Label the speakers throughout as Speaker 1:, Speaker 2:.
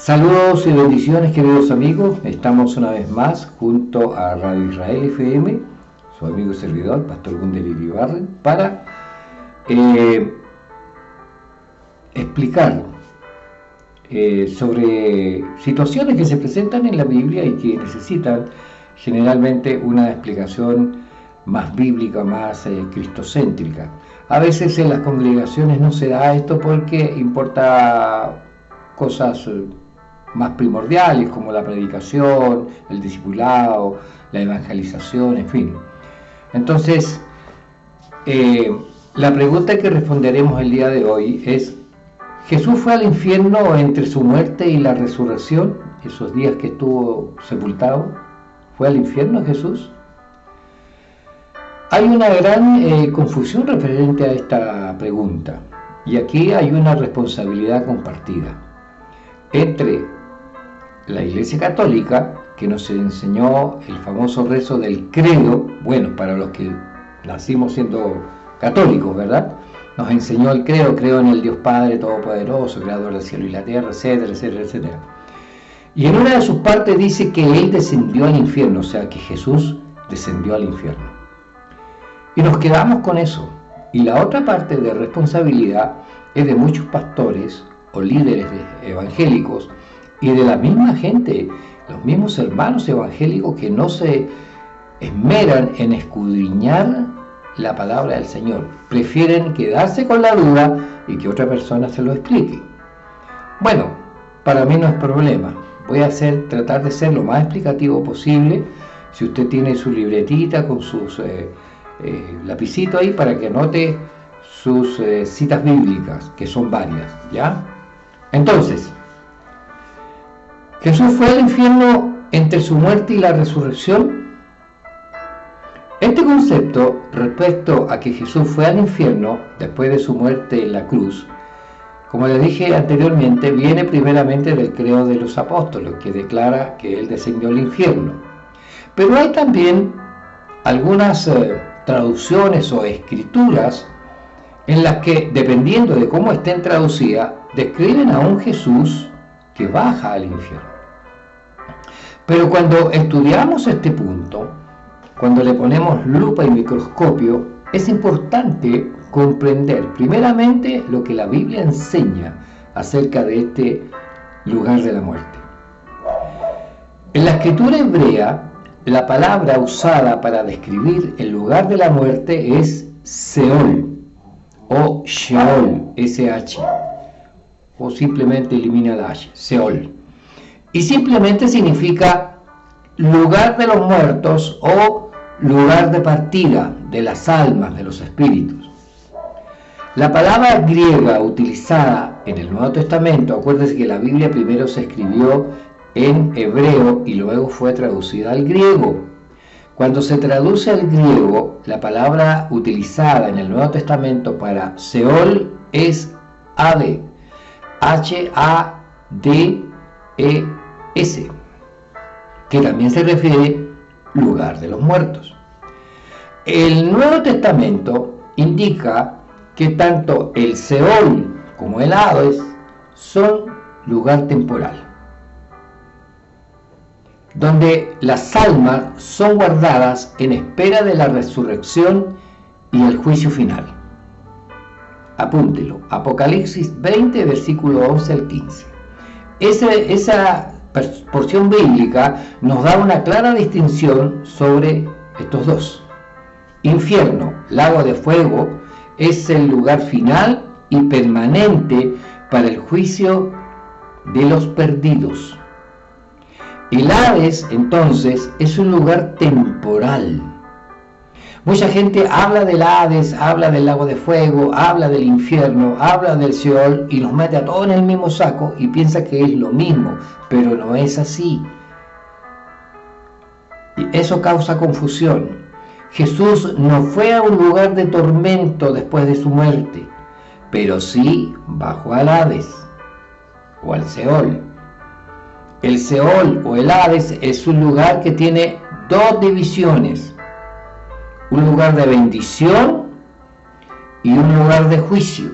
Speaker 1: Saludos y bendiciones, queridos amigos. Estamos una vez más junto a Radio Israel FM, su amigo y servidor, Pastor Gundel Iribarren, para explicar sobre situaciones que se presentan en la Biblia y que necesitan generalmente una explicación más bíblica, más cristocéntrica. A veces en las congregaciones no se da esto porque importa cosas más primordiales como la predicación, el discipulado, la evangelización, en fin. Entonces, la pregunta que responderemos el día de hoy es: ¿Jesús fue al infierno entre su muerte y la resurrección? Esos días que estuvo sepultado, ¿fue al infierno Jesús? Hay una gran confusión referente a esta pregunta, y aquí hay una responsabilidad compartida entre la Iglesia Católica, que nos enseñó el famoso rezo del credo, bueno, para los que nacimos siendo católicos, ¿verdad? Nos enseñó el credo: creo en el Dios Padre Todopoderoso, Creador del cielo y la tierra, etcétera, etcétera, etcétera. Y en una de sus partes dice que Él descendió al infierno, o sea, que Jesús descendió al infierno. Y nos quedamos con eso. Y la otra parte de responsabilidad es de muchos pastores o líderes evangélicos y de la misma gente, los mismos hermanos evangélicos que no se esmeran en escudriñar la palabra del Señor. Prefieren quedarse con la duda y que otra persona se lo explique. Bueno, para mí no es problema. Voy a tratar de ser lo más explicativo posible. Si usted tiene su libretita con sus lapicitos ahí para que anote sus citas bíblicas, que son varias, ¿ya? Entonces, ¿Jesús fue al infierno entre su muerte y la resurrección? Este concepto respecto a que Jesús fue al infierno después de su muerte en la cruz, como le dije anteriormente, viene primeramente del credo de los apóstoles, que declara que Él descendió al infierno. Pero hay también algunas traducciones o escrituras en las que, dependiendo de cómo estén traducidas, describen a un Jesús que baja al infierno. Pero cuando estudiamos este punto, cuando le ponemos lupa y microscopio, es importante comprender primeramente lo que la Biblia enseña acerca de este lugar de la muerte. En la escritura hebrea, la palabra usada para describir el lugar de la muerte es Seol o Sheol, SH, o simplemente elimina la H, Seol. Y simplemente significa lugar de los muertos o lugar de partida de las almas, de los espíritus. La palabra griega utilizada en el Nuevo Testamento, acuérdense que la Biblia primero se escribió en hebreo y luego fue traducida al griego. Cuando se traduce al griego, la palabra utilizada en el Nuevo Testamento para Seol es Hades, H-A-D-E-S, que también se refiere lugar de los muertos. El Nuevo Testamento indica que tanto el Seol como el Hades son lugar temporal, donde las almas son guardadas en espera de la resurrección y el juicio final. Apúntelo, Apocalipsis 20, versículo 11 al 15. Esa porción bíblica nos da una clara distinción sobre estos dos. Infierno, lago de fuego, es el lugar final y permanente para el juicio de los perdidos. El Hades, entonces, es un lugar temporal. Mucha gente habla del Hades, habla del lago de fuego, habla del infierno, habla del Seol y los mete a todos en el mismo saco y piensa que es lo mismo, pero no es así. Y eso causa confusión. Jesús no fue a un lugar de tormento después de su muerte, pero sí bajó al Hades o al Seol. El Seol o el Hades es un lugar que tiene dos divisiones: un lugar de bendición y un lugar de juicio.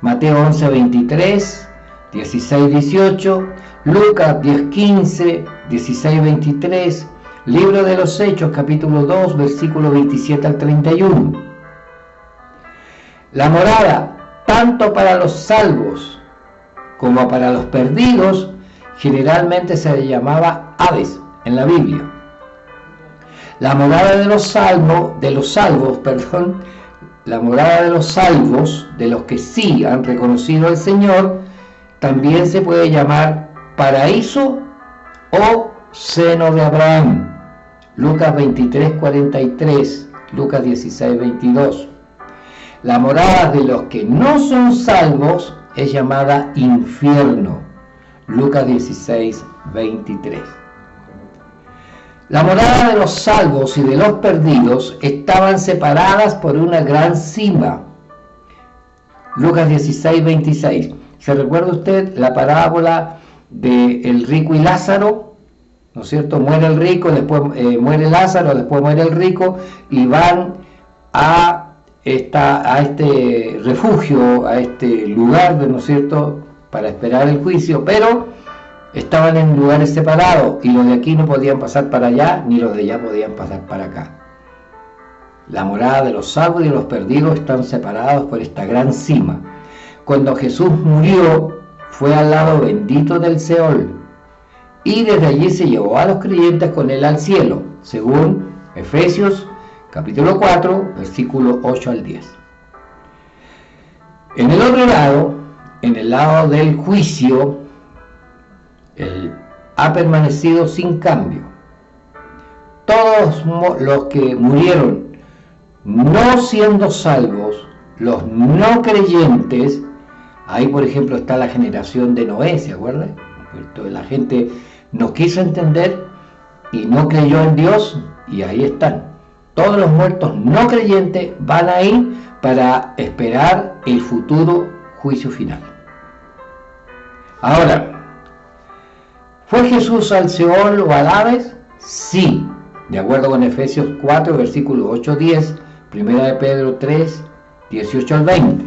Speaker 1: Mateo 11:23 16:18, Lucas 10:15, 16:23, Libro de los Hechos, capítulo 2, versículos 27 al 31. La morada, tanto para los salvos como para los perdidos, generalmente se le llamaba Hades en la Biblia. La morada de los salvos, la morada de los salvos, de los que sí han reconocido al Señor, también se puede llamar paraíso o seno de Abraham. Lucas 23:43, Lucas 16:22. La morada de los que no son salvos es llamada infierno. Lucas 16:23. La morada de los salvos y de los perdidos estaban separadas por una gran cima. Lucas 16:26. ¿Se recuerda usted la parábola del rico y Lázaro? ¿No es cierto? Muere el rico, después muere Lázaro, después muere el rico, y van a este refugio, a este lugar, ¿no es cierto?, para esperar el juicio, pero estaban en lugares separados, y los de aquí no podían pasar para allá, ni los de allá podían pasar para acá. La morada de los salvos y de los perdidos están separados por esta gran cima. Cuando Jesús murió, fue al lado bendito del Seol, y desde allí se llevó a los creyentes con él al cielo, según Efesios capítulo 4, versículo 8 al 10. En el otro lado, en el lado del juicio, él ha permanecido sin cambio. Todos los que murieron no siendo salvos, los no creyentes, ahí por ejemplo está la generación de Noé, ¿se acuerdan? La gente no quiso entender y no creyó en Dios, y ahí están. Todos los muertos no creyentes van ahí para esperar el futuro juicio final. Ahora, ¿fue Jesús al Seol o al Hades? Sí, de acuerdo con Efesios 4, versículos 8-10, 1 de Pedro 3, 18 al 20.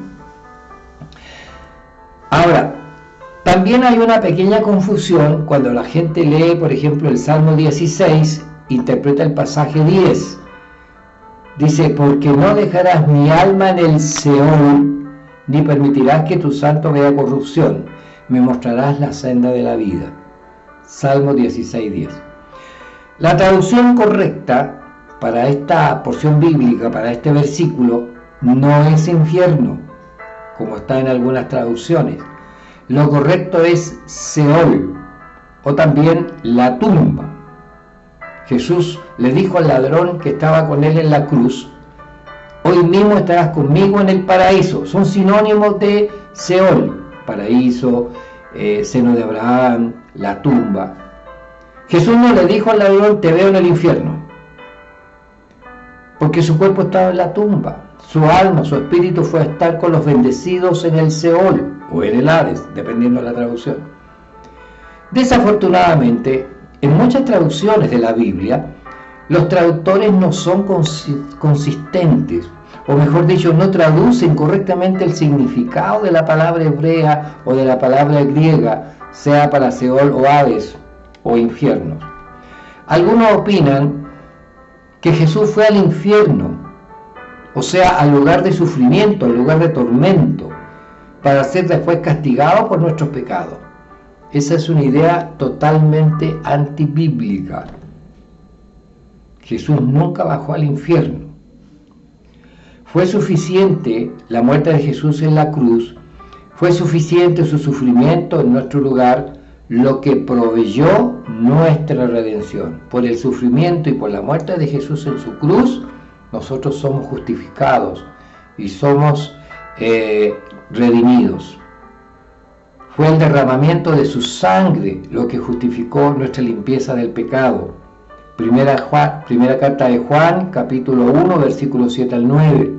Speaker 1: Ahora, también hay una pequeña confusión cuando la gente lee, por ejemplo, el Salmo 16, interpreta el pasaje 10. Dice, porque no dejarás mi alma en el Seol, ni permitirás que tu santo vea corrupción, me mostrarás la senda de la vida. Salmo 16:10. La traducción correcta para esta porción bíblica, para este versículo, no es infierno, como está en algunas traducciones. Lo correcto es Seol, o también la tumba. Jesús le dijo al ladrón que estaba con él en la cruz, hoy mismo estarás conmigo en el paraíso. Son sinónimos de Seol, paraíso, seno de Abraham, la tumba. Jesús no le dijo al ladrón, te veo en el infierno, porque su cuerpo estaba en la tumba. Su alma, su espíritu fue a estar con los bendecidos en el Seol, o en el Hades, dependiendo de la traducción. Desafortunadamente, en muchas traducciones de la Biblia, los traductores no son consistentes, o mejor dicho, no traducen correctamente el significado de la palabra hebrea o de la palabra griega, sea para Seol o Hades o infierno. Algunos opinan que Jesús fue al infierno, o sea, al lugar de sufrimiento, al lugar de tormento, para ser después castigado por nuestros pecados. Esa es una idea totalmente antibíblica. Jesús nunca bajó al infierno. Fue suficiente la muerte de Jesús en la cruz, fue suficiente su sufrimiento en nuestro lugar, lo que proveyó nuestra redención. Por el sufrimiento y por la muerte de Jesús en su cruz, nosotros somos justificados y somos redimidos. Fue el derramamiento de su sangre lo que justificó nuestra limpieza del pecado. Primera carta de Juan, capítulo 1, versículos 7 al 9.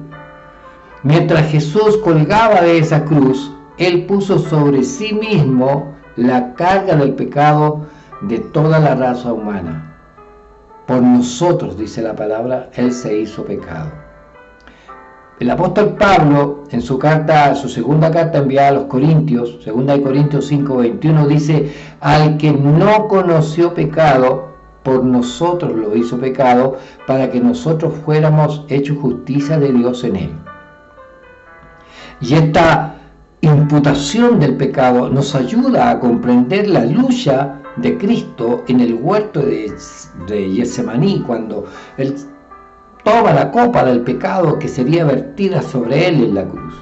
Speaker 1: Mientras Jesús colgaba de esa cruz, Él puso sobre sí mismo la carga del pecado de toda la raza humana. Por nosotros, dice la palabra, Él se hizo pecado. El apóstol Pablo, en su segunda carta enviada a los Corintios, 2 Corintios 5:21, dice: al que no conoció pecado, por nosotros lo hizo pecado, para que nosotros fuéramos hechos justicia de Dios en él. Y esta imputación del pecado nos ayuda a comprender la lucha de Cristo en el huerto de Getsemaní, cuando él toma la copa del pecado que sería vertida sobre él en la cruz.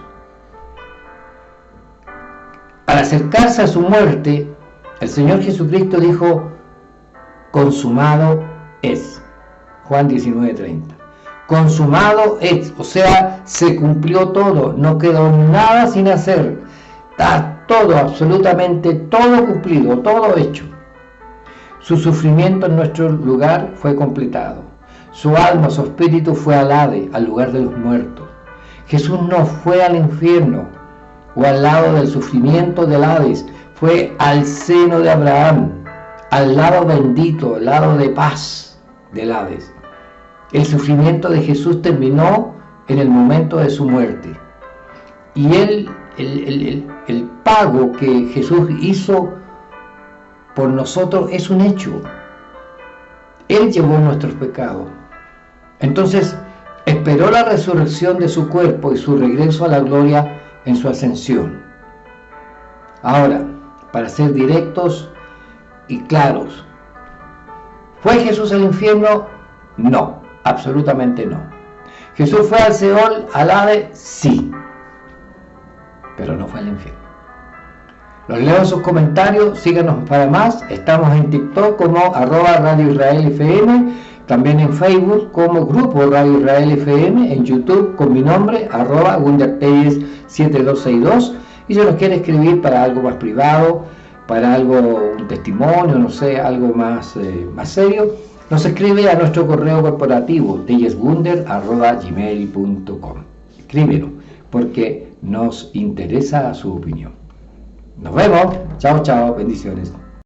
Speaker 1: Al acercarse a su muerte, el Señor Jesucristo dijo: consumado es. Juan 19:30. Consumado es, o sea, se cumplió todo, no quedó nada sin hacer, está todo, absolutamente todo cumplido, todo hecho. Su sufrimiento en nuestro lugar fue completado. Su alma, su espíritu fue al Hades, al lugar de los muertos. Jesús no fue al infierno o al lado del sufrimiento del Hades, fue al seno de Abraham, al lado bendito, al lado de paz del Hades. El sufrimiento de Jesús terminó en el momento de su muerte. Y el pago que Jesús hizo por nosotros es un hecho. Él llevó nuestros pecados. Entonces, esperó la resurrección de su cuerpo y su regreso a la gloria en su ascensión. Ahora, para ser directos y claros, ¿fue Jesús al infierno? No, absolutamente no. ¿Jesús fue al Seol, al Hades? Sí, pero no fue al infierno. Los leo en sus comentarios, síganos para más. Estamos en TikTok como @Radio Israel FM, también en Facebook como Grupo Radio Israel FM, en YouTube con mi nombre, @WinderTeyes7262, y si nos quiere escribir para algo más privado, para algo, un testimonio, no sé, algo más serio, nos escribe a nuestro correo corporativo, teyeswunder@gmail.com. Escríbelo, porque nos interesa su opinión. Nos vemos. Chao, chao. Bendiciones.